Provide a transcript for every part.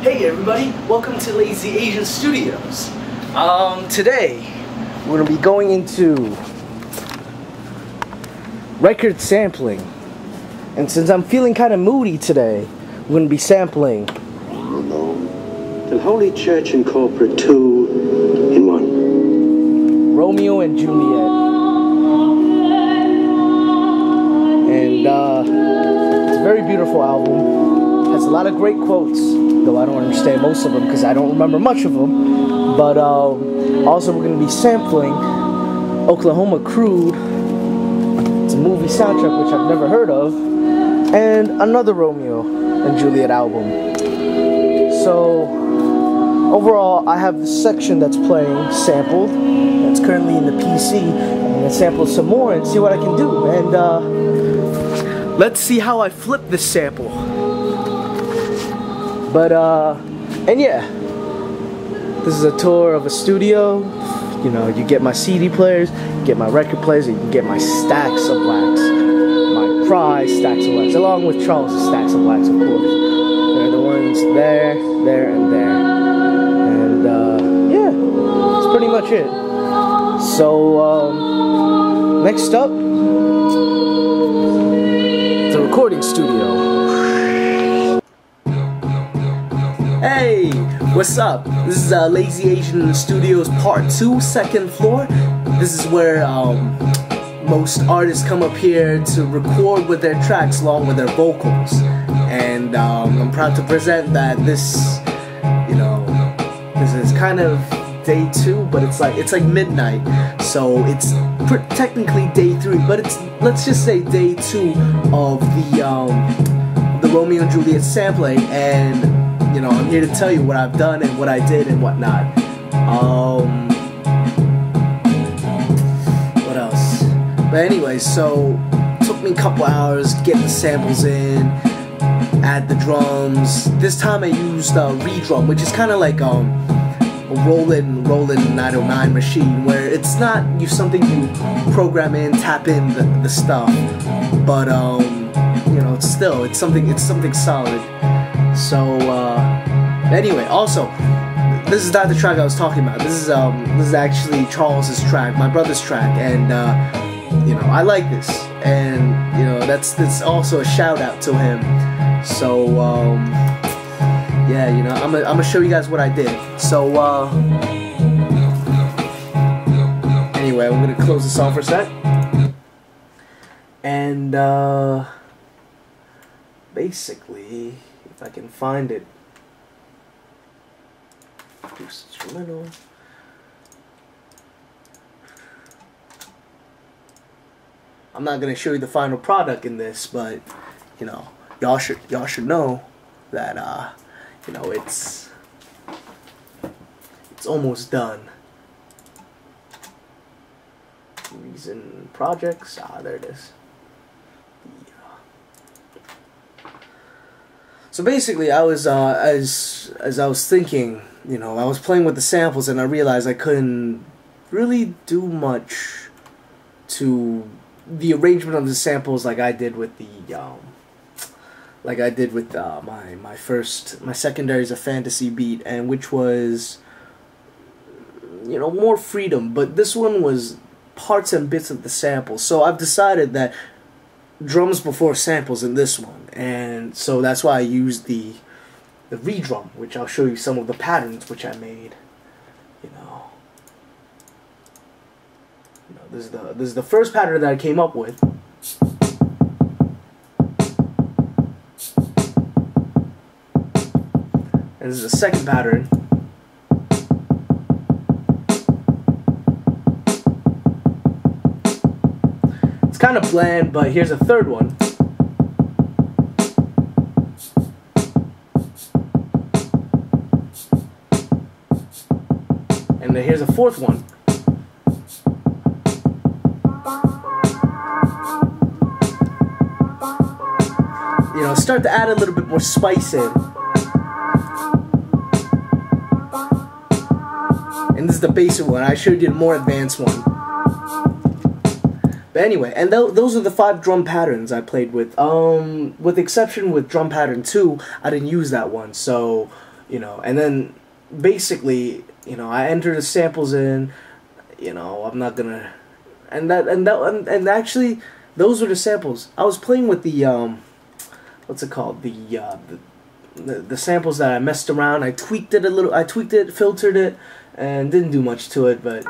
Hey everybody, welcome to Lazy Asian Studios. Today we're going to be going into record sampling. And since I'm feeling kind of moody today, we're going to be sampling The Holy Church Incorporate 2 in 1. Romeo and Juliet. And it's a very beautiful album. Has a lot of great quotes, though I don't understand most of them because I don't remember much of them. But also we're going to be sampling Oklahoma Crude. It's a movie soundtrack which I've never heard of, and another Romeo and Juliet album. So overall, I have this section that's playing sampled. That's currently in the PC. I'm going to sample some more and see what I can do. And let's see how I flip this sample. But, and yeah, this is a tour of a studio. You know, you get my CD players, you get my record players, and you can get my stacks of wax. My prize stacks of wax, along with Charles' stacks of wax, of course. They're the ones there, there, and there. And, yeah, that's pretty much it. So, next up, the recording studio. Hey, what's up? This is Lazy Asian Studios Part 2, second floor. This is where most artists come up here to record with their tracks along with their vocals. And I'm proud to present that this, you know, this is kind of day 2, but it's like midnight. So it's technically day 3, but it's, let's just say day 2 of the Romeo and Juliet sampling. And you know, I'm here to tell you what I've done and what I did and whatnot. What else? But anyway, so it took me a couple hours to get the samples in, add the drums. This time I used Redrum, which is kind of like a Roland 909 machine, where it's not something you program in, tap in the stuff, but you know, it's something solid. So anyway, also, this is not the track I was talking about. This is actually Charles's track, my brother's track, and you know, I like this, and you know, that's also a shout out to him. So yeah, you know, I'm gonna show you guys what I did. So anyway, I'm gonna close this off for a sec, and basically, if I can find it. Produce instrumental. I'm not gonna show you the final product in this, but you know, y'all should know that you know, it's almost done. Reason projects. There it is. So basically, I was as I was thinking, you know, I was playing with the samples, and I realized I couldn't really do much to the arrangement of the samples like I did with the my secondaries of fantasy beat, and which was, you know, more freedom. But this one was parts and bits of the samples. So I've decided that drums before samples in this one, and so that's why I used the Redrum, which I'll show you some of the patterns which I made. You know, this is the first pattern that I came up with. And this is the second pattern. It's kind of bland, but here's a third one. And then here's a fourth one. You know, start to add a little bit more spice in. And this is the basic one. I showed you the more advanced one. But anyway, and those are the 5 drum patterns I played with. With exception with drum pattern 2, I didn't use that one. So, you know, and then basically, you know, I enter the samples in, you know, I'm not gonna, and actually, those were the samples. I was playing with the, what's it called, the samples that I messed around. I tweaked it a little, filtered it, and didn't do much to it, but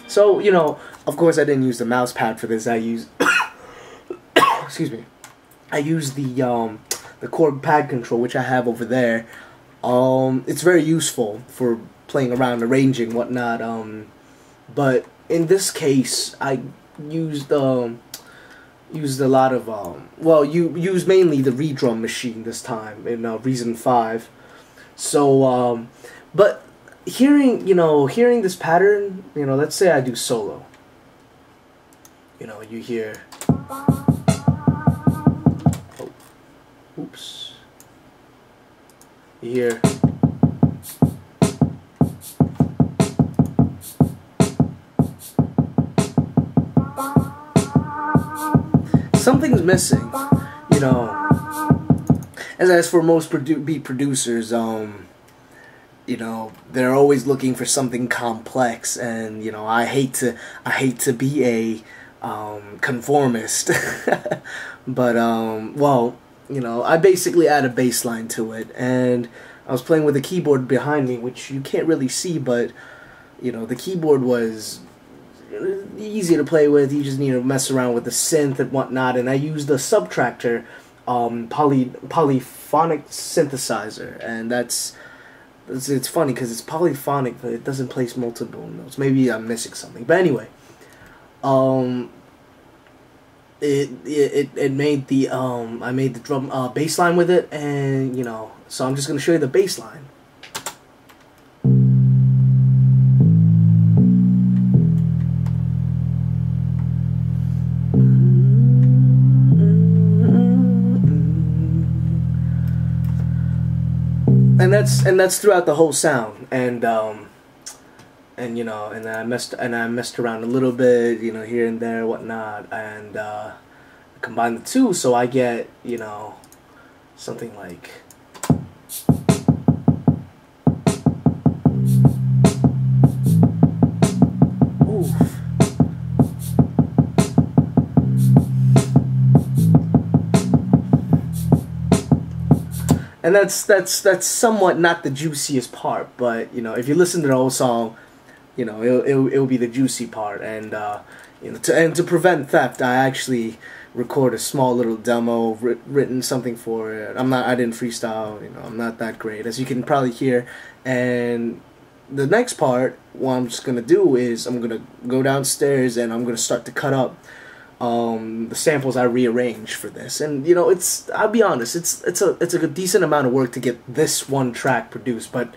so, you know, of course I didn't use the mouse pad for this. I used excuse me. I used the chord pad control, which I have over there. It's very useful for playing around, arranging, whatnot. But in this case, I used a lot of well, you used mainly the redrum machine this time in Reason 5. So but hearing this pattern, you know, let's say I do solo. You know, you hear, oh, oops. You hear, something's missing, you know. As for most beat producers, you know, they're always looking for something complex, and you know, I hate to be a conformist, but well, you know, I basically add a bass line to it, and I was playing with the keyboard behind me, which you can't really see, but you know, the keyboard was easy to play with. You just need to mess around with the synth and whatnot, and I used the Subtractor polyphonic synthesizer, and it's funny because it's polyphonic, but it doesn't place multiple notes. Maybe I'm missing something, but anyway, it made the I made the drum bass line with it, and you know, so I'm just gonna show you the bass line. And that's throughout the whole sound, and you know, and I messed around a little bit, you know, here and there, whatnot, and combine the two, so I get, you know, something like. Oof. And that's somewhat not the juiciest part, but you know, if you listen to the whole song, you know, it'll be the juicy part, and you know, to prevent theft, I actually record a small little demo, written something for it. I didn't freestyle, you know, I'm not that great, as you can probably hear. And the next part, what I'm just gonna do is I'm gonna go downstairs and I'm gonna start to cut up the samples I rearranged for this. And you know, I'll be honest, it's a decent amount of work to get this one track produced, but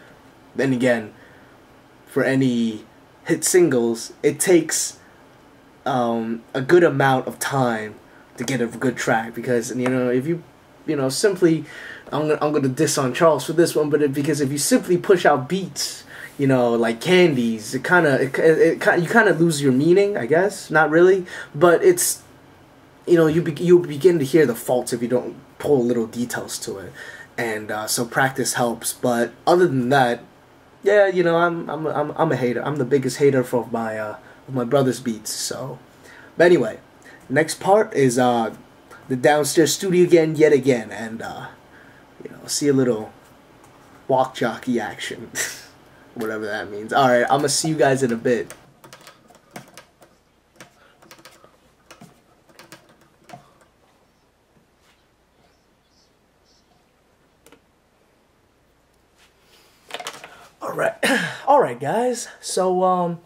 then again, for any hit singles, it takes a good amount of time to get a good track, because you know, if you know, simply, I'm gonna diss on Charles for this one, but because if you simply push out beats, you know, like candies, you kind of lose your meaning, I guess. Not really, but it's, you know, you begin to hear the faults if you don't pull little details to it, and so practice helps. But other than that, yeah, you know, I'm a hater. I'm the biggest hater for my brother's beats. So, but anyway, next part is the downstairs studio yet again, and you know, see a little walk jockey action. Whatever that means. Alright, I'm gonna see you guys in a bit. Alright guys, so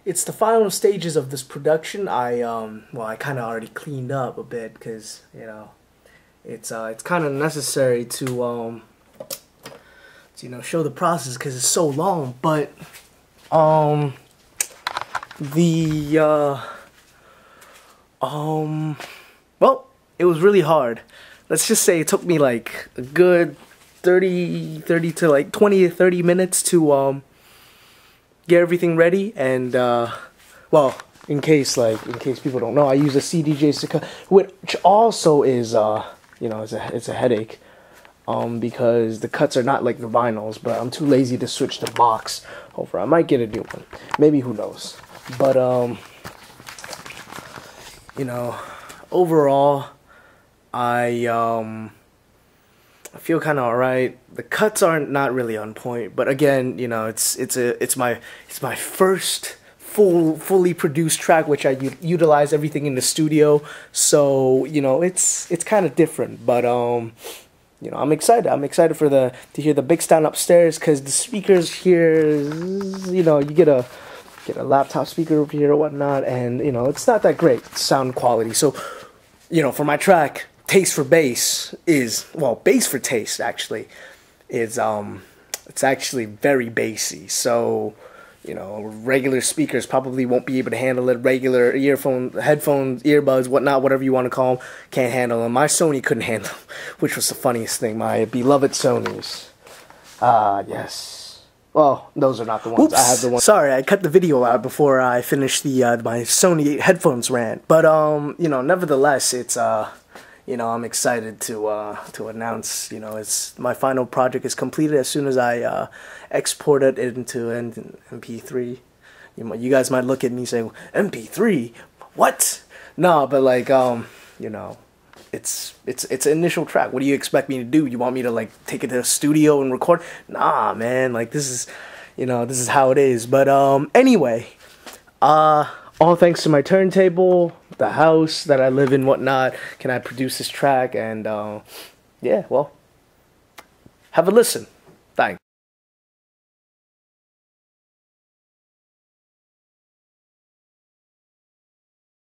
it's the final stages of this production. Well, I kinda already cleaned up a bit, because, you know, it's kinda necessary to you know, show the process, because it's so long. But well, it was really hard. Let's just say it took me like a good 30 to like 20 to 30 minutes to get everything ready, and well, in case people don't know, I use a CDJ Sakai, which also is you know, it's a headache, because the cuts are not like the vinyls, but I'm too lazy to switch the box over. I might get a new one, maybe, who knows. But you know, overall, I feel kind of alright. The cuts aren't not really on point, but again, you know, it's my first fully produced track, which I utilize everything in the studio. So you know, it's kind of different, but you know, I'm excited. I'm excited for to hear the big sound upstairs, because the speakers here, you know, you get a laptop speaker over here or whatnot, and you know, it's not that great sound quality. So you know, for my track, Taste for Bass is, well, Bass for Taste actually is it's actually very bassy. So you know, regular speakers probably won't be able to handle it. Regular headphones, earbuds, whatnot, whatever you want to call them, can't handle them. My Sony couldn't handle them, which was the funniest thing. My beloved Sonys. Yes. Well, those are not the ones. Oops. I have the ones. Sorry, I cut the video out before I finished the my Sony headphones rant. But you know, nevertheless, it's you know, I'm excited to announce, you know, it's my final project is completed as soon as I export it into MP3. You guys might look at me saying, MP3? What? No, but like you know, it's an initial track. What do you expect me to do? You want me to like take it to the studio and record? Nah, man. Like, this is, you know, this is how it is. But anyway, all thanks to my turntable, the house that I live in, whatnot, can I produce this track. And yeah, well, have a listen.